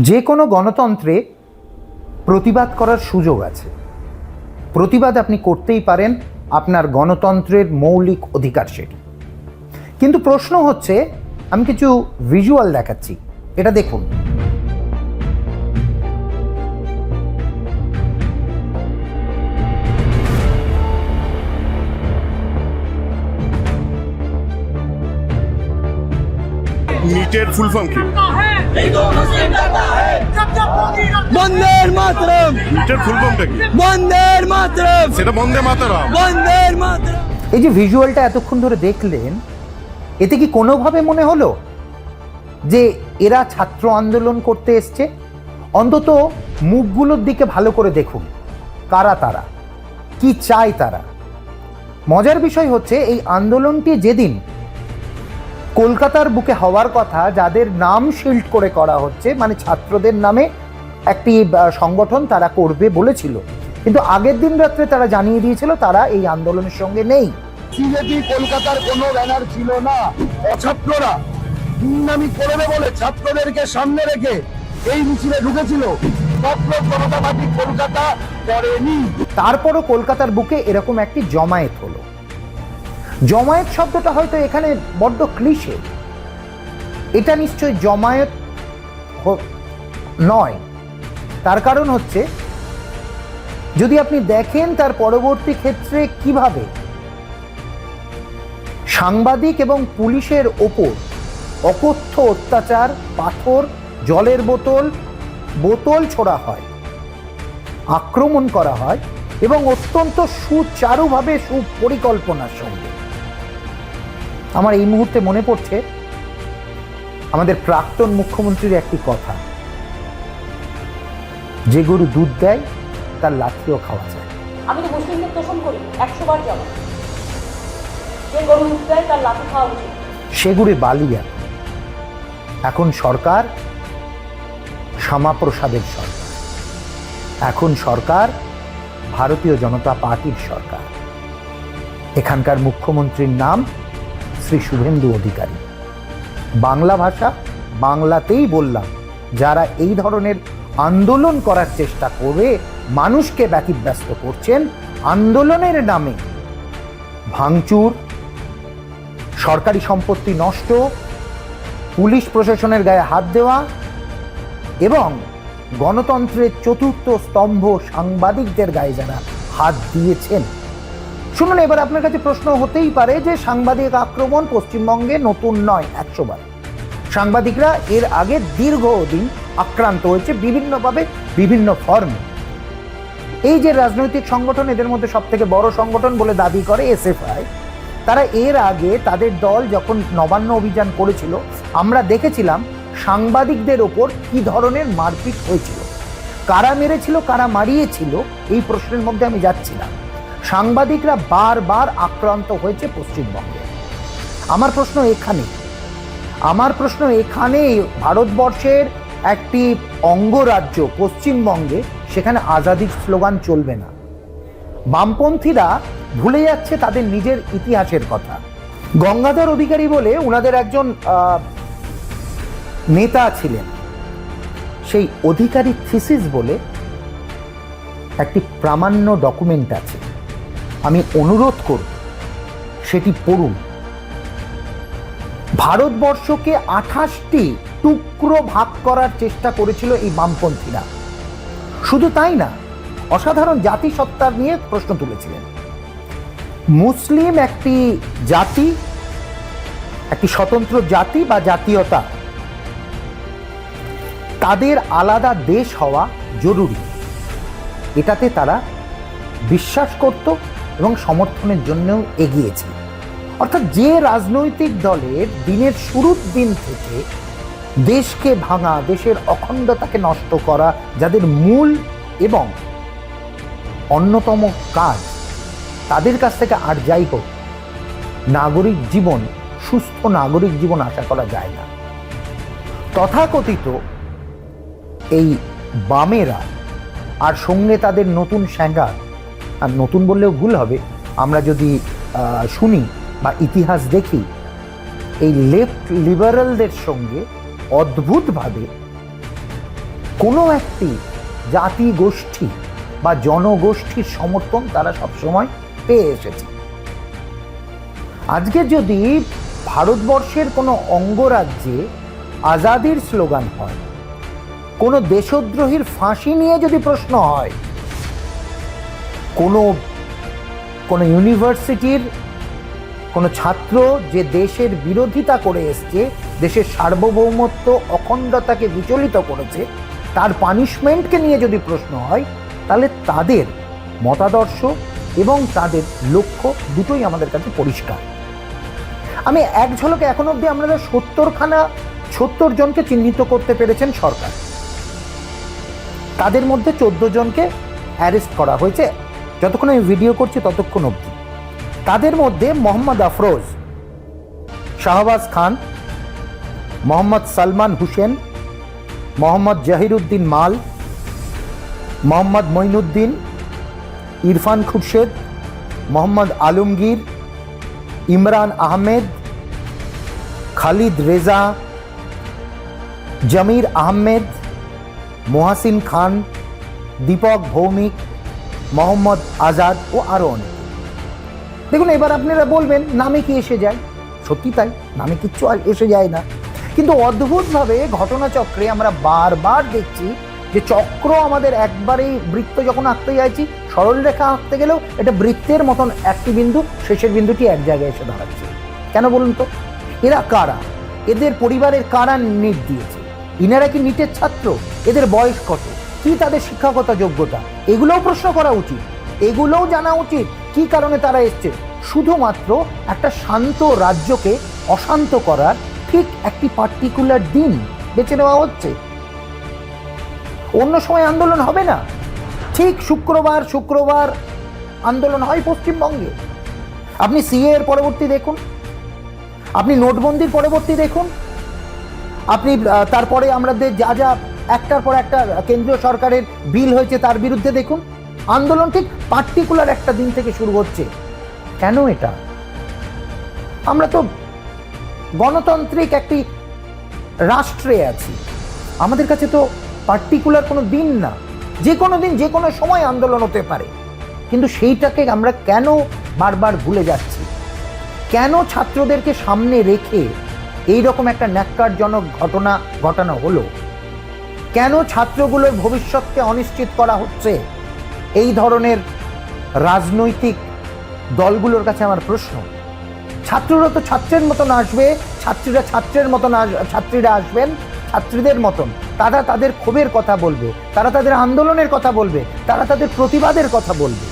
যে কোনো গণতন্ত্রে প্রতিবাদ করার সুযোগ আছে। প্রতিবাদ আপনি করতেই পারেন, আপনার গণতন্ত্রের মৌলিক অধিকার সেটি। কিন্তু প্রশ্ন হচ্ছে, আমি কিছু ভিজুয়াল দেখাচ্ছি, এটা দেখুন। নিটের ফুল ফর্ম কি? বন্দের মাতরম। নিটের ফুল ফর্মটা কি? বন্দের মাতরম। সেটা বন্দে মাতরম। বন্দের মাতরম। এই যে ভিজুয়ালটা এতক্ষণ ধরে দেখলেন, এতে কি কোনোভাবে মনে হলো যে এরা ছাত্র আন্দোলন করতে এসছে? অন্তত মুখগুলোর দিকে ভালো করে দেখুন, কারা তারা, কি চায় তারা। মজার বিষয় হচ্ছে, এই আন্দোলনটি যেদিন কলকাতার বুকে হওয়ার কথা, যাদের নাম শিল্ড করে করা হচ্ছে, মানে ছাত্রদের নামে একটি সংগঠন তারা করবে বলেছিল, কিন্তু আগের দিন রাত্রে তারা জানিয়ে দিয়েছিল তারা এই আন্দোলনের সঙ্গে নেই। সিলেটি কলকাতার কোনো ব্যানার ছিল না। অছাত্ররা গুমনামি করবে বলে ছাত্রদেরকে সামনে রেখে এই মিছিলে ঢুকেছিল। জনতা পার্টি কলকাতা করেনি। তারপরও কলকাতার বুকে এরকম একটি জমায়েত হলো। জমায়েত শব্দটা হয়তো এখানে বড্ড ক্লিশে, এটা নিশ্চয় জমায়েত নয়। তার কারণ হচ্ছে, যদি আপনি দেখেন তার পরবর্তী ক্ষেত্রে কিভাবে সাংবাদিক এবং পুলিশের ওপর অকথ্য অত্যাচার, পাথর, জলের বোতল ছোড়া হয়, আক্রমণ করা হয়, এবং অত্যন্ত সুচারুভাবে সুপরিকল্পনার সঙ্গে। আমার এই মুহূর্তে মনে পড়ছে আমাদের প্রাক্তন মুখ্যমন্ত্রীর একটি কথা, যে গরু দুধ দেয় তার লাঠিও খাওয়া যায়। আমি তো মুসলিমদের তোষণ করি 100 বার যাবো, যে গরু দুধ দেয় তার লাঠি খাওয়া উচিত। সেগুড়ে বালিয়া। এখন সরকার শ্যামাপ্রসাদের সরকার, এখন সরকার ভারতীয় জনতা পার্টির সরকার। এখানকার মুখ্যমন্ত্রীর নাম শ্রী শুভেন্দু অধিকারী। বাংলা ভাষা বাংলাতেই বললাম, যারা এই ধরনের আন্দোলন করার চেষ্টা করে মানুষকে ব্যতিব্যস্ত করছেন, আন্দোলনের নামে ভাঙচুর, সরকারি সম্পত্তি নষ্ট, পুলিশ প্রশাসনের গায়ে হাত দেওয়া এবং গণতন্ত্রের চতুর্থ স্তম্ভ সাংবাদিকদের গায়ে যারা হাত দিয়েছেন। শুনুন, এবার আপনার কাছে প্রশ্ন হতেই পারে যে সাংবাদিক আক্রমণ পশ্চিমবঙ্গে নতুন নয়, 100 বার। সাংবাদিকরা এর আগে দীর্ঘদিন আক্রান্ত হয়েছে বিভিন্নভাবে, বিভিন্ন ফর্মে। এই যে রাজনৈতিক সংগঠন, এদের মধ্যে সব থেকে বড় সংগঠন বলে দাবি করে এসএফআই, তারা এর আগে তাদের দল যখন নবান্ন অভিযান করেছিল, আমরা দেখেছিলাম সাংবাদিকদের ওপর কি ধরনের মারপিট হয়েছিল। কারা মেরেছিল, কারা মারিয়েছিল, এই প্রশ্নের মধ্যে আমি যাচ্ছি না। সাংবাদিকরা বারবার আক্রান্ত হয়েছে পশ্চিমবঙ্গে। আমার প্রশ্ন এখানে ভারতবর্ষের একটি অঙ্গরাজ্য পশ্চিমবঙ্গে, সেখানে আজাদির স্লোগান চলবে না। বামপন্থীরা ভুলে যাচ্ছে তাদের নিজের ইতিহাসের কথা। গঙ্গাধর অধিকারী বলে ওনাদের একজন নেতা ছিলেন, সেই অধিকারী থিসিস বলে একটি প্রামাণ্য ডকুমেন্ট আছে, আমি অনুরোধ করব সেটি পড়ুন। ভারতবর্ষকে 28টি টুকরো ভাগ করার চেষ্টা করেছিল এই বামপন্থীরা। শুধু তাই না, অসাধারণ জাতিসত্তা নিয়ে প্রশ্ন তুলেছিলেন। মুসলিম একটি জাতি, একটি স্বতন্ত্র জাতি বা জাতীয়তা, তাদের আলাদা দেশ হওয়া জরুরি, এটাতে তারা বিশ্বাস করত এবং সমর্থনের জন্যও এগিয়েছে। অর্থাৎ যে রাজনৈতিক দলের দিনের শুরুর দিন থেকে দেশকে ভাঙা, দেশের অখণ্ডতাকে নষ্ট করা, যাদের মূল এবং অন্যতম কাজ, তাদের কাছ থেকে আর যাই হোক নাগরিক জীবন, সুস্থ নাগরিক জীবন আশা করা যায় না। তথাকথিত এই বামেরা আর সঙ্গে তাদের নতুন স্যাঙ্গা, আর নতুন বললেও ভুল হবে, আমরা যদি শুনি বা ইতিহাস দেখি, এই লেফট লিবারেলদের সঙ্গে অদ্ভুতভাবে কোনো একটি জাতি গোষ্ঠী বা জনগোষ্ঠীর সমর্থন তারা সবসময় পেয়ে এসেছে। আজকে যদি ভারতবর্ষের কোনো অঙ্গরাজ্যে আজাদির স্লোগান হয়, কোনো দেশদ্রোহীর ফাঁসি নিয়ে যদি প্রশ্ন হয়, কোনো ইউনিভার্সিটির কোনো ছাত্র যে দেশের বিরোধিতা করে এসছে, দেশের সার্বভৌমত্ব অখণ্ডতাকে বিচলিত করেছে, তার পানিশমেন্টকে নিয়ে যদি প্রশ্ন হয়, তাহলে তাদের মতাদর্শ এবং তাদের লক্ষ্য দুটোই আমাদের কাছে পরিষ্কার। আমি এক ঝলকে এখন অবধি আমরা 70 জনকে চিহ্নিত করতে পেরেছেন সরকার। তাদের মধ্যে 14 জনকে অ্যারেস্ট করা হয়েছে যতক্ষণ আমি ভিডিও করছি ততক্ষণ অবধি। তাদের মধ্যে মোহাম্মদ আফরোজ, শাহবাজ খান, মোহাম্মদ সালমান হুসেন, মোহাম্মদ জাহিরুদ্দিন মাল, মোহাম্মদ মঈনুদ্দিন, ইরফান খুরশেদ, মোহাম্মদ আলমগীর, ইমরান আহমেদ, খালিদ রেজা, জমির আহমেদ, মোহাসিন খান, দীপক ভৌমিক, মোহাম্মদ আজাদ ও আরো অনেক। দেখুন, এবার আপনারা বলবেন নামে কি এসে যায়? সত্যি তাই, নামে কিচ্ছু এসে যায় না। কিন্তু অদ্ভুতভাবে ঘটনাচক্রে আমরা বারবার দেখছি যে চক্র আমাদের একবারেই বৃত্ত যখন আঁকতে যাচ্ছি, সরল রেখা আঁকতে গেলেও এটা বৃত্তের মতন একটি বিন্দু, শেষের বিন্দুটি এক জায়গায় এসে দাঁড়াচ্ছে। কেন বলুন তো? এরা কারা? এদের পরিবারের কারা নিট দিয়েছে? ইনারা কি নিটের ছাত্র? এদের বয়স কত? কি তাদের শিক্ষাগত যোগ্যতা? এগুলোও প্রশ্ন করা উচিত, এগুলোও জানা উচিত কি কারণে তারা এসছে। শুধুমাত্র একটা শান্ত রাজ্যকে অশান্ত করার ঠিক একটি পার্টিকুলার দিন বেছে নেওয়া হচ্ছে। অন্য সময় আন্দোলন হবে না, ঠিক শুক্রবার আন্দোলন হয় পশ্চিমবঙ্গে। আপনি সিএ এর পরবর্তী দেখুন, আপনি নোটবন্দির পরবর্তী দেখুন, আপনি তারপরে আমাদের যা একটার পর একটা কেন্দ্রীয় সরকারের বিল হয়েছে তার বিরুদ্ধে দেখুন। আন্দোলন ঠিক পার্টিকুলার একটা দিন থেকে শুরু হচ্ছে। কেন এটা? আমরা তো গণতান্ত্রিক একটি রাষ্ট্রে আছি, আমাদের কাছে তো পার্টিকুলার কোনো দিন না, যে কোনো দিন যে কোনো সময় আন্দোলন হতে পারে। কিন্তু সেইটাকে আমরা কেন বারবার ভুলে যাচ্ছি? কেন ছাত্রদেরকে সামনে রেখে এই রকম একটা ন্যাক্কারজনক ঘটনা ঘটানো হলো? কেন ছাত্রগুলোর ভবিষ্যৎকে অনিশ্চিত করা হচ্ছে? এই ধরনের রাজনৈতিক দলগুলোর কাছে আমার প্রশ্ন। ছাত্ররা তো ছাত্রের মতন আসবে, ছাত্রীরা ছাত্রীরা আসবেন ছাত্রীদের মতন, তারা তাদের ক্ষোভের কথা বলবে, তারা তাদের আন্দোলনের কথা বলবে, তারা তাদের প্রতিবাদের কথা বলবে।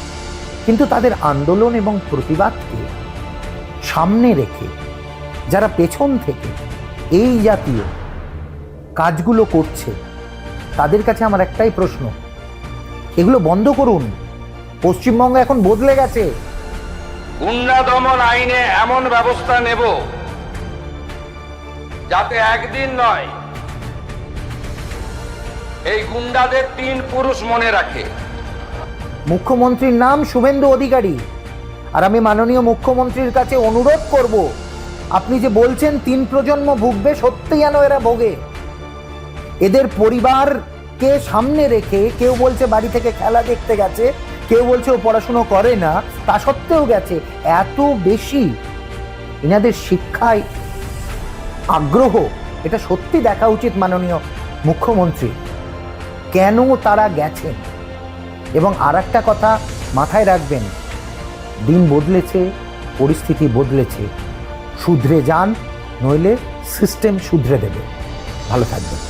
কিন্তু তাদের আন্দোলন এবং প্রতিবাদকে সামনে রেখে যারা পেছন থেকে এই জাতীয় কাজগুলো করছে, তাদের কাছে আমার একটাই প্রশ্ন, এগুলো বন্ধ করুন। পশ্চিমবঙ্গ এখন বদলে গেছে। গুন্ডা দমন আইনে এমন ব্যবস্থা নেব যাতে একদিন নয়, এই গুন্ডাদের 3 পুরুষ মনে রাখে। মুখ্যমন্ত্রীর নাম শুভেন্দু অধিকারী, আর আমি মাননীয় মুখ্যমন্ত্রীর কাছে অনুরোধ করব, আপনি যে বলছেন 3 প্রজন্ম ভুগবে, সত্যি যেন এরা ভোগে। এদের পরিবারকে সামনে রেখে কেউ বলছে বাড়ি থেকে খেলা দেখতে গেছে, কেউ বলছে ও পড়াশুনো করে না, তা সত্ত্বেও গেছে। এত বেশি এনাদের শিক্ষায় আগ্রহ, এটা সত্যি দেখা উচিত মাননীয় মুখ্যমন্ত্রী, কেন তারা গেছেন। এবং আর একটা কথা মাথায় রাখবেন, দিন বদলেছে, পরিস্থিতি বদলেছে, শুধরে যান, নইলে সিস্টেম শুধরে দেবে। ভালো থাকবেন।